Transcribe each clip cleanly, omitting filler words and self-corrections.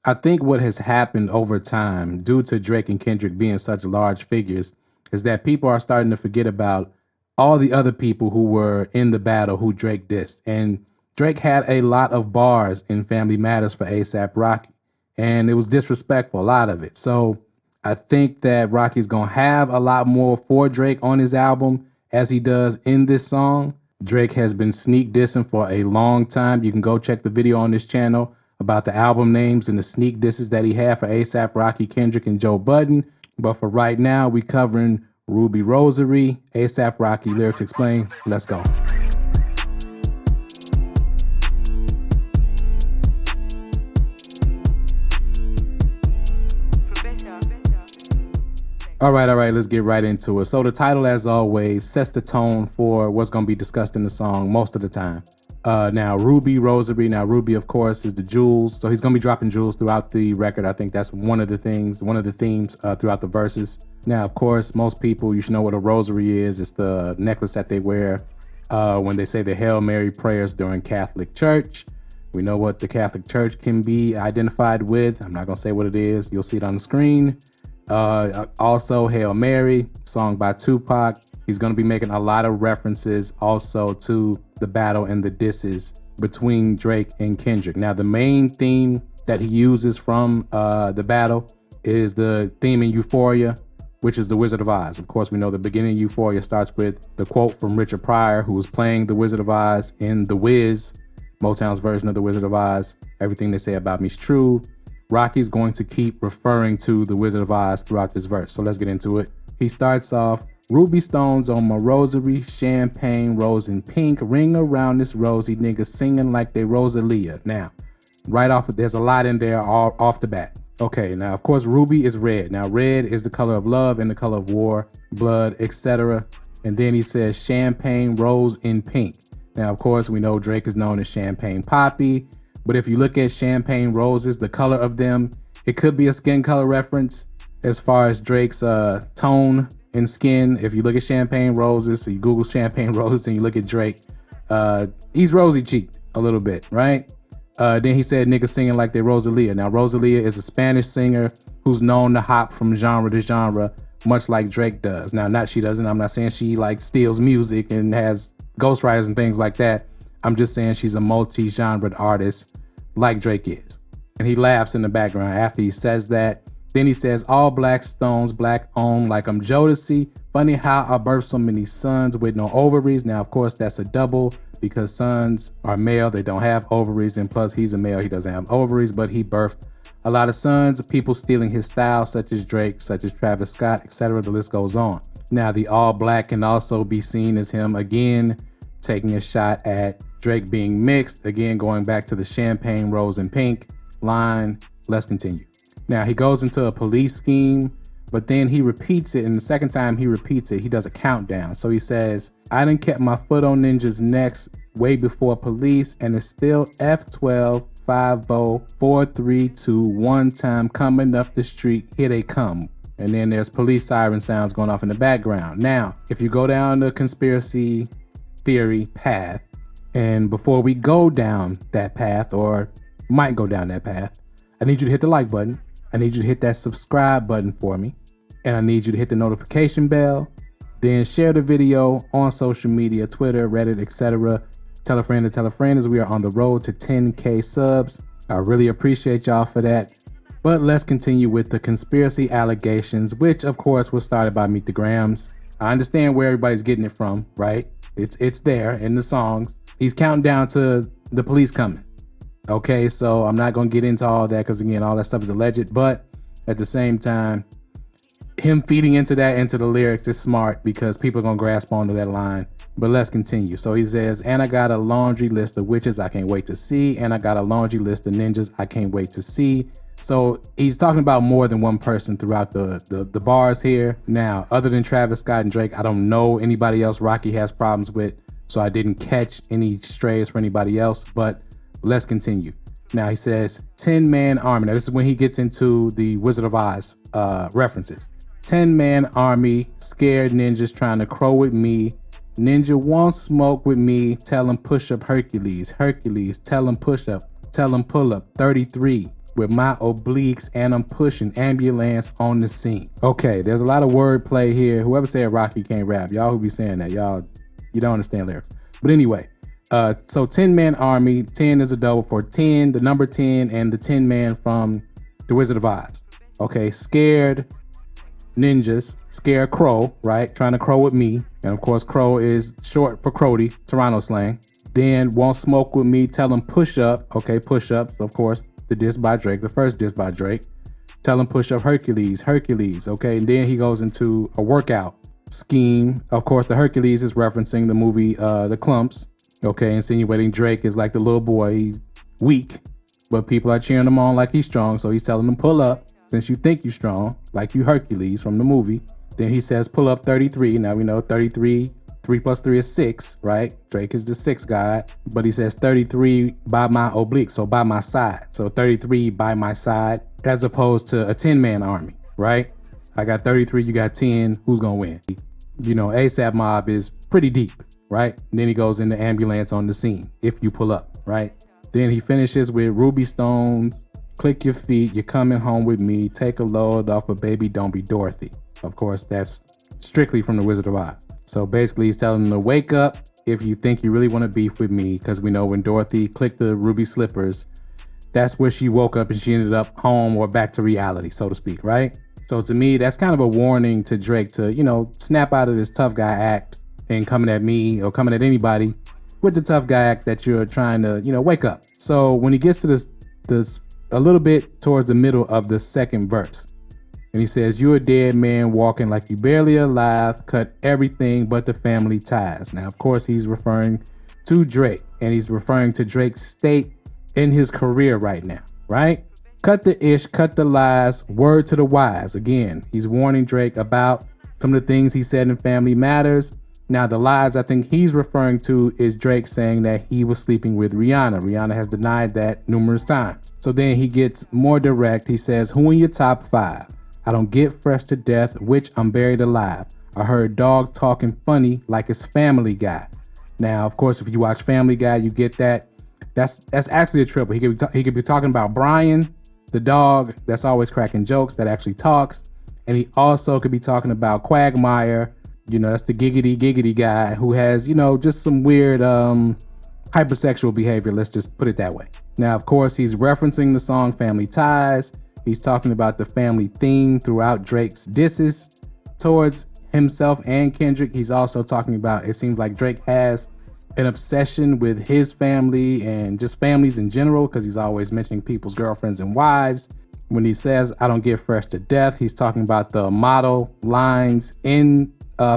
I think what has happened over time due to Drake and Kendrick being such large figures is that people are starting to forget about all the other people who were in the battle who Drake dissed. And Drake had a lot of bars in Family Matters for A$AP Rocky, and it was disrespectful, a lot of it. So I think that Rocky's gonna have a lot more for Drake on his album as he does in this song. Drake has been sneak dissing for a long time. You can go check the video on this channel about the album names and the sneak disses that he had for A$AP Rocky, Kendrick, and Joe Budden. But for right now, we covering Ruby Rosary, A$AP Rocky, Lyrics Explained. Let's go. All right, let's get right into it. So the title, as always, sets the tone for what's going to be discussed in the song most of the time. Now, Ruby Rosary. Now, Ruby, of course, is the jewels. So he's going to be dropping jewels throughout the record. I think that's one of the themes throughout the verses. Now, of course, most people, you should know what a rosary is. It's the necklace that they wear when they say the Hail Mary prayers during Catholic Church. We know what the Catholic Church can be identified with. I'm not going to say what it is. You'll see it on the screen. Also, Hail Mary, song by Tupac. He's going to be making a lot of references also to the battle and the disses between Drake and Kendrick. Now, the main theme that he uses from the battle is the theme in Euphoria, which is the Wizard of Oz. Of course, we know the beginning of Euphoria starts with the quote from Richard Pryor, who was playing the Wizard of Oz in The Wiz, Motown's version of the Wizard of Oz. Everything they say about me is true. Rocky's going to keep referring to the Wizard of Oz throughout this verse. So let's get into it. He starts off, ruby stones on my rosary, champagne, rose and pink, ring around this rosy, niggas singing like they Rosalia. Now, right off, there's a lot in there all off the bat. Okay, now, of course, ruby is red. Now, red is the color of love and the color of war, blood, etc. And then he says champagne, rose, and pink. Now, of course, we know Drake is known as Champagne Poppy. But if you look at champagne roses, the color of them, it could be a skin color reference as far as Drake's tone and skin. If you look at champagne roses, so you Google champagne roses and you look at Drake, he's rosy cheeked a little bit, right? Then he said niggas singing like they Rosalia. Now, Rosalia is a Spanish singer who's known to hop from genre to genre, much like Drake does. Now, she doesn't. I'm not saying she like steals music and has ghostwriters and things like that. I'm just saying she's a multi-genred artist like Drake is. And he laughs in the background after he says that. Then he says, all black stones, black owned like I'm Jodeci. Funny how I birthed so many sons with no ovaries. Now, of course, that's a double because sons are male. They don't have ovaries. And plus, he's a male. He doesn't have ovaries, but he birthed a lot of sons, people stealing his style, such as Drake, such as Travis Scott, etc. The list goes on. Now, the all black can also be seen as him again, taking a shot at Drake being mixed, again going back to the champagne, rose, and pink line. Let's continue. Now he goes into a police scheme, but then he repeats it, and the second time he repeats it, he does a countdown. So he says, I done kept my foot on ninjas' necks way before police, and it's still F12, 50, 4, 3, 2, 1 time coming up the street, here they come. And then there's police siren sounds going off in the background. Now, if you go down the conspiracy theory path, and before we go down that path, or might go down that path, I need you to hit the like button. I need you to hit that subscribe button for me. And I need you to hit the notification bell. Then share the video on social media, Twitter, Reddit, etc. Tell a friend to tell a friend as we are on the road to 10K subs. I really appreciate y'all for that. But let's continue with the conspiracy allegations, which of course was started by Meet the Grams. I understand where everybody's getting it from, right? It's there in the songs. He's counting down to the police coming. Okay, so I'm not going to get into all that because, again, all that stuff is alleged. But at the same time, him feeding into that, into the lyrics is smart because people are going to grasp onto that line. But let's continue. So he says, and I got a laundry list of witches I can't wait to see. And I got a laundry list of ninjas I can't wait to see. So he's talking about more than one person throughout the bars here. Now, other than Travis Scott and Drake, I don't know anybody else Rocky has problems with. So I didn't catch any strays for anybody else, but let's continue. Now he says 10-man army. Now this is when he gets into the Wizard of Oz references. 10-man army, scared ninjas trying to crow with me. Ninja won't smoke with me. Tell him push up Hercules. Hercules, tell him push up. Tell him pull up 33. with my obliques and I'm pushing ambulance on the scene. Okay, there's a lot of wordplay here. Whoever said Rocky can't rap, y'all who be saying that, y'all, you don't understand lyrics. But anyway, so 10-man army, 10 is a double for 10, the number 10, and the 10 man from The Wizard of Oz. Okay, scared ninjas, scare crow, right? Trying to crow with me. And of course, crow is short for Crody, Toronto slang. Then won't smoke with me, tell him push up. Okay, push ups, of course, the diss by Drake, the first diss by Drake. Tell him push up Hercules, Hercules. Okay, and then he goes into a workout scheme. Of course, the Hercules is referencing the movie The Clumps. Okay, insinuating Drake is like the little boy, he's weak, but people are cheering him on like he's strong. So he's telling him pull up since you think you're strong, like you Hercules from the movie. Then he says pull up 33. Now we know 33, 3 plus 3 is 6, right? Drake is the 6 god, but he says 33 by my oblique, so by my side. So 33 by my side, as opposed to a 10-man army, right? I got 33, you got 10, who's gonna win? You know, ASAP Mob is pretty deep, right? And then he goes into ambulance on the scene, if you pull up, right? Then he finishes with Ruby Stones, click your feet, you're coming home with me, take a load off, but baby, don't be Dorothy. Of course, that's strictly from The Wizard of Oz. So basically he's telling them to wake up if you think you really want to beef with me, because we know when Dorothy clicked the ruby slippers, that's where she woke up and she ended up home or back to reality, so to speak, right? So to me, that's kind of a warning to Drake to, you know, snap out of this tough guy act and coming at me or coming at anybody with the tough guy act that you're trying to, you know, wake up. So when he gets to this a little bit towards the middle of the second verse, and he says, you're a dead man walking like you barely alive, cut everything but the family ties. Now, of course, he's referring to Drake, and he's referring to Drake's state in his career right now, right? Cut the ish, cut the lies, word to the wise. Again, he's warning Drake about some of the things he said in Family Matters. Now, the lies I think he's referring to is Drake saying that he was sleeping with Rihanna. Rihanna has denied that numerous times. So then he gets more direct. He says, who in your top 5? I don't get fresh to death, which I'm buried alive. I heard dog talking funny like it's Family Guy. Now, of course, if you watch Family Guy, you get that. That's actually a triple. He could be talking about Brian, the dog that's always cracking jokes, that actually talks. And he also could be talking about Quagmire. You know, that's the giggity guy who has, you know, just some weird hypersexual behavior. Let's just put it that way. Now, of course, he's referencing the song Family Ties. He's talking about the family theme throughout Drake's disses towards himself and Kendrick. He's also talking about, it seems like Drake has an obsession with his family and just families in general, because he's always mentioning people's girlfriends and wives. When he says, I don't get fresh to death, he's talking about the model lines in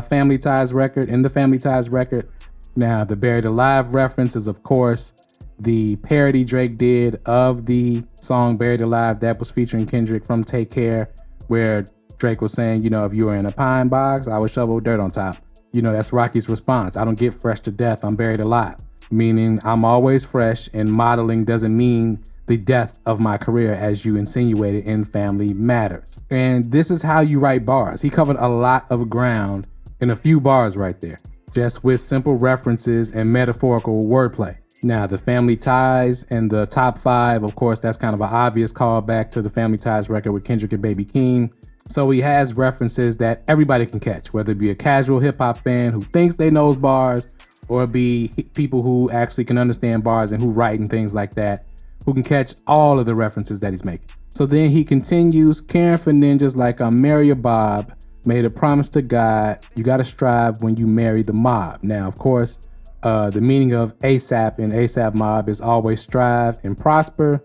Family Ties record, in the Family Ties record. Now, the Buried Alive reference is, of course, the parody Drake did of the song Buried Alive that was featuring Kendrick from Take Care, where Drake was saying, you know, if you were in a pine box, I would shovel dirt on top. You know, that's Rocky's response. I don't get fresh to death, I'm buried alive. Meaning I'm always fresh, and modeling doesn't mean the death of my career, as you insinuated in Family Matters. And this is how you write bars. He covered a lot of ground in a few bars right there, just with simple references and metaphorical wordplay. Now, the Family Ties and the top 5, of course, that's kind of an obvious callback to the Family Ties record with Kendrick and Baby Keem. So he has references that everybody can catch, whether it be a casual hip hop fan who thinks they knows bars, or it be people who actually can understand bars and who write and things like that, who can catch all of the references that he's making. So then he continues, caring for ninjas like I'm Mary or Bob, made a promise to God, you gotta strive when you marry the mob. Now, of course, the meaning of ASAP and ASAP Mob is always strive and prosper.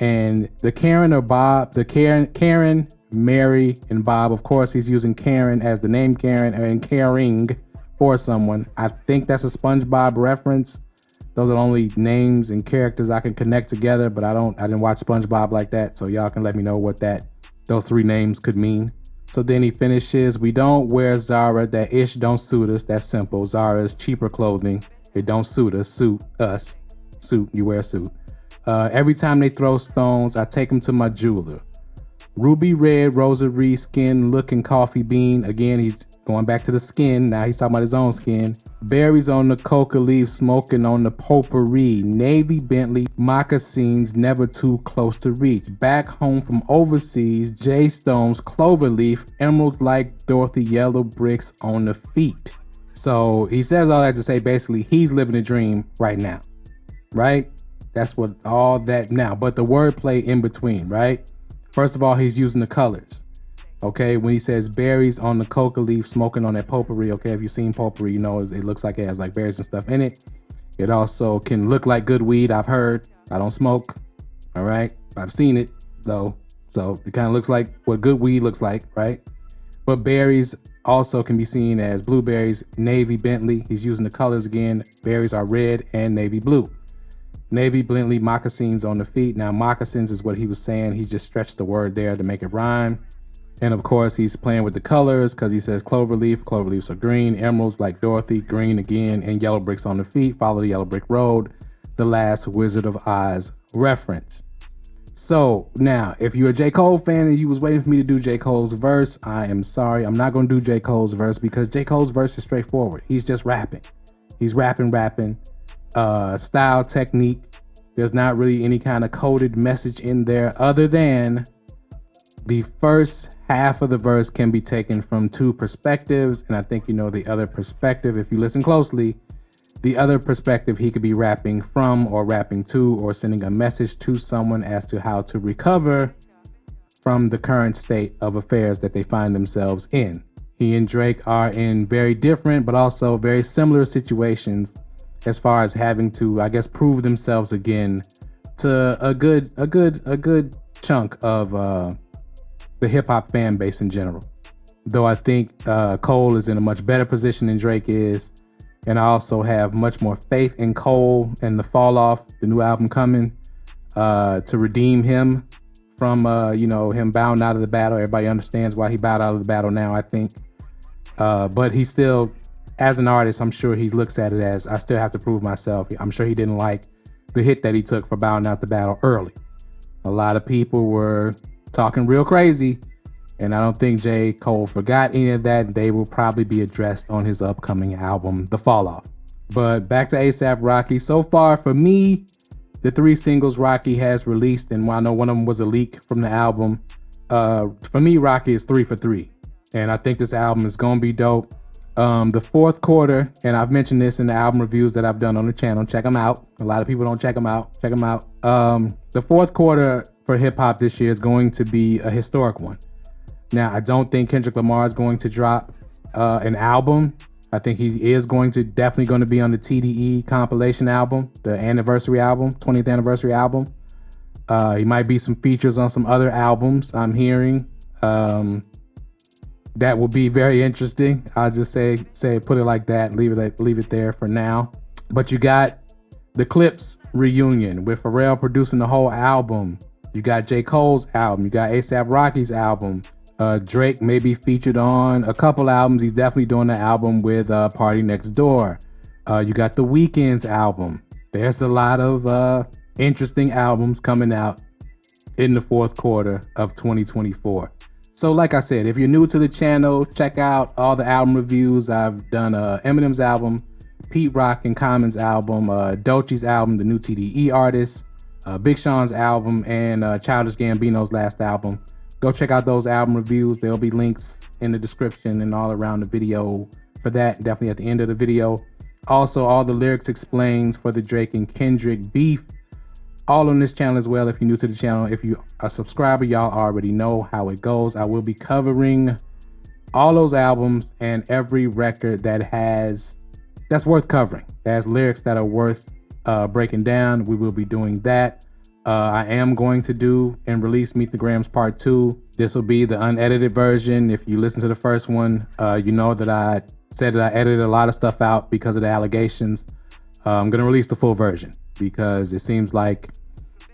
And the Karen or Bob, the Karen, Mary, and Bob, of course, he's using Karen as the name Karen and caring for someone. I think that's a SpongeBob reference. Those are the only names and characters I can connect together, but I didn't watch SpongeBob like that. So y'all can let me know what those 3 names could mean. So then he finishes, we don't wear Zara, that ish don't suit us. That's simple. Zara is cheaper clothing. It don't suit us, suit, you wear a suit. Every time they throw stones, I take them to my jeweler. Ruby red, rosary skin, looking coffee bean. Again, he's Going back to the skin, now he's talking about his own skin. Berries on the coca leaf, smoking on the potpourri. Navy Bentley, moccasins never too close to reach. Back home from overseas, J Stones, clover leaf, emeralds like Dorothy, yellow bricks on the feet. So he says all that to say basically he's living a dream right now, right? That's what all that now, but the wordplay in between, right? First of all, he's using the colors. Okay, when he says berries on the coca leaf, smoking on that potpourri, okay, if you've seen potpourri, you know it looks like it has like berries and stuff in it. It also can look like good weed, I've heard. I don't smoke, all right? I've seen it, though, so it kind of looks like what good weed looks like, right? But berries also can be seen as blueberries, Navy Bentley. He's using the colors again. Berries are red and navy blue. Navy Bentley, moccasins on the feet. Now, moccasins is what he was saying. He just stretched the word there to make it rhyme. And of course, he's playing with the colors because he says clover leaves are green, emeralds like Dorothy, green again, and yellow bricks on the feet. Follow the yellow brick road, the last Wizard of Oz reference. So now, if you're a J. Cole fan and you was waiting for me to do J. Cole's verse, I am sorry. I'm not going to do J. Cole's verse because J. Cole's verse is straightforward. He's just rapping. He's rapping. Style, technique. There's not really any kind of coded message in there other than the first half of the verse can be taken from two perspectives. And I think you know the other perspective. If you listen closely, the other perspective he could be rapping from or rapping to or sending a message to someone as to how to recover from the current state of affairs that they find themselves in. He and Drake are in very different but also very similar situations as far as having to, I guess, prove themselves again to a good chunk of the hip hop fan base in general. Though I think Cole is in a much better position than Drake is. And I also have much more faith in Cole and the Fall Off, the new album coming, to redeem him from, him bowing out of the battle. Everybody understands why he bowed out of the battle now, I think. But he still, as an artist, I'm sure he looks at it as, I still have to prove myself. I'm sure he didn't like the hit that he took for bowing out the battle early. A lot of people were talking real crazy, and I don't think J. Cole forgot any of that. They will probably be addressed on his upcoming album, The Fall Off. But back to A$AP Rocky. So far for me, the 3 singles Rocky has released, and I know one of them was a leak from the album. For me, Rocky is 3 for 3. And I think this album is gonna be dope. The fourth quarter, and I've mentioned this in the album reviews that I've done on the channel. Check them out. A lot of people don't check them out. Check them out. The fourth quarter for hip hop this year is going to be a historic one. Now, I don't think Kendrick Lamar is going to drop an album. I think he is definitely going to be on the TDE compilation album, the anniversary album, 20th anniversary album. He might be some features on some other albums I'm hearing. That will be very interesting. I'll just say put it like that, leave it there for now. But you got the Clips reunion with Pharrell producing the whole album. You got J. Cole's album. You got A$AP Rocky's album. Drake may be featured on a couple albums. He's definitely doing the album with Party Next Door. You got The Weeknd's album. There's a lot of interesting albums coming out in the fourth quarter of 2024. So like I said, if you're new to the channel, check out all the album reviews. I've done Eminem's album, Pete Rock and Common's album, DOECHI's album, the new TDE artist, Big Sean's album, and Childish Gambino's last album. Go check out those album reviews. There'll be links in the description and all around the video for that, definitely at the end of the video. Also, all the lyrics explains for the Drake and Kendrick beef, all on this channel as well. If you're new to the channel, if you are a subscriber, y'all already know how it goes. I will be covering all those albums and every record that's worth covering. That has lyrics that are worth breaking down. We will be doing that. I am going to do and release Meet the Grams Part 2. This will be the unedited version. If you listen to the first one, you know that I said that I edited a lot of stuff out because of the allegations. I'm going to release the full version because it seems like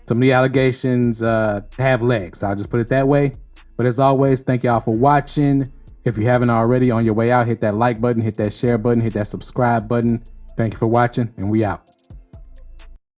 some of the allegations have legs. I'll just put it that way. But as always, thank y'all for watching. If you haven't already, on your way out, hit that like button, hit that share button, hit that subscribe button. Thank you for watching, and we out.